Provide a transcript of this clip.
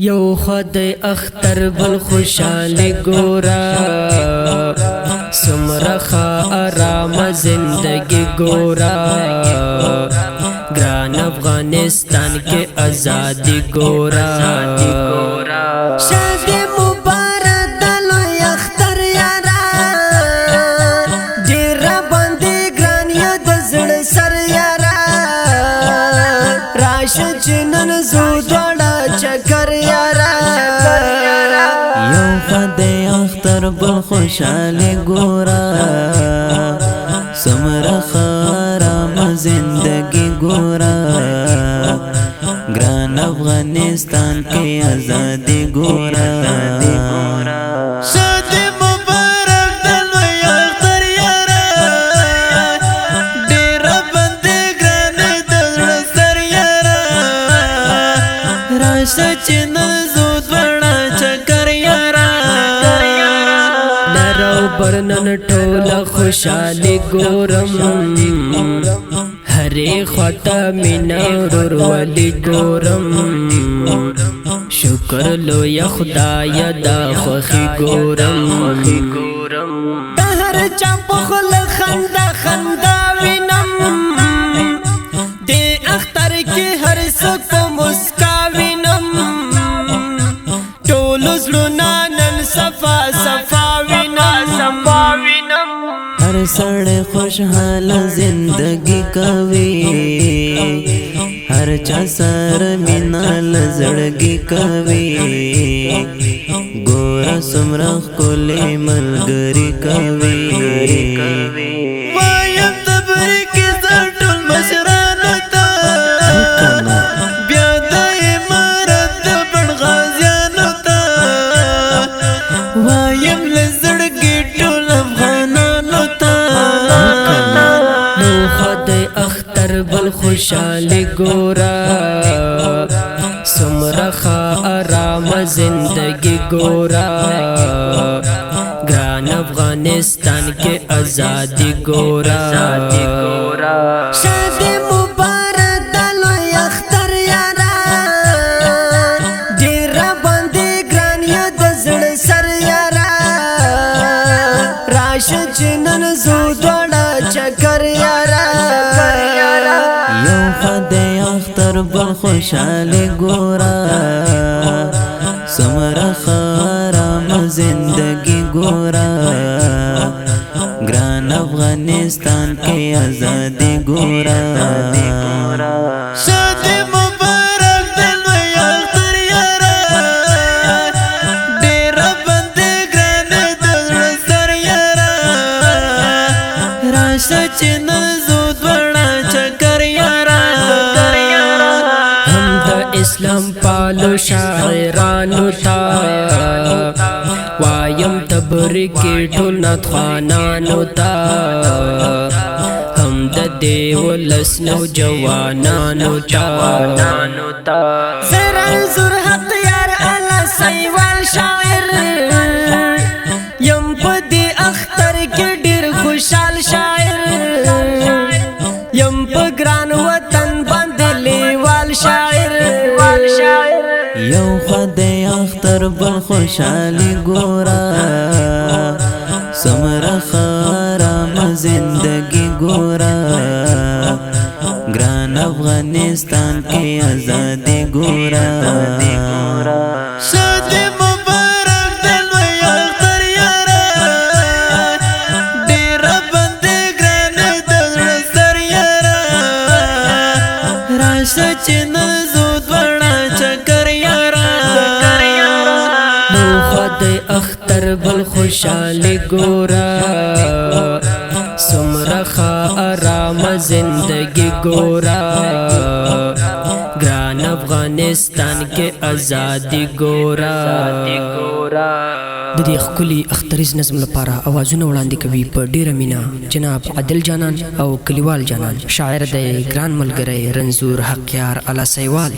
یو خدای اختر بل خوشاله ګورا سمرخه آرام زندگی ګورا ګران افغانستان کې آزادی ګورا شادي مبارک دلو اختر یارا ډیر باندې ګران یا د زړه سر یارا راشه چنن زو دوړه چکر یارا یو خدای اختر بل خوشاله ګورا سمرخه آرام زندگی ګورا ګران افغانستان کې آزادی ګورا شادي مبارک دلو اختر یارا ډیر باندې ګران د زړه سر یارا راشه چنن زو دوړه چکر یارا نرو برنن ټوله خوشاله ګورم هرې خواته مینا ورولې ګورم شکر لوی خدای دا خوښي ګورم هر چا په خل خندا خندا وینم دې اختر کې هر څوک په مسکا وینم ټول زړونه نن صفا صفا وینم هر سړی خوشحال زندگی کوي هر چا سره مینا لزړګي کوي ګور سمره کولې ملګری کوي وایم تبریک زړټول مشرانو ته بیا د امارت د بڼغازیانو ته وایم لزړګي ټول افغانانو ته نو خدای اختر بل خوشاله ګورا سمرخه آرام زندگی ګورا ګران افغانستان کې آزادی ګورا شادي مبارک دلو اختر یارا ډیر باندې ګران یا د زړه سر یارا راشه چنن زو دوړه چکر یارا یو خدای اختر بل خوشاله ګورا سمرخه آرام زندگی ګورا ګران افغانستان کې آزادی ګورا شادي مبارک دلو اختر یارا ډیر باندې ګران د زړه سر یارا راشه چنن زو دوړه چکر یارا هم د اسلام پالو شاعرانو تا وایم تبریک ټول ناتخوانانو تا هم د دیو لسنو جوانانو تا زرن زور حق یار الله سیوال شاعر یم په دې اختر کې ډیر خوشحال شاعر یم په ګران وطن باندې لیوال شاعر یو خدای اختر بل خوشاله ګورا سمرخه آرام زندگی ګورا ګران افغانستان کې آزادی ګورا شادي مبارک دلو اختر یارا ډیر باندې ګران د زړه سر یارا راشه چنن زو دوړه چکر یارا نو خدای اختر بل خوشاله ګورا سمرخه آرام زندگی ګورا ګران افغانستان کې آزادی ګورا د دې خولي اختریز نظم لپاره اوازونه وړاندې کوي په ډیره مینا جناب عادل جانان او کلیوال جانان شاعر د ګران ملګری رنزور حق یار الله سیوال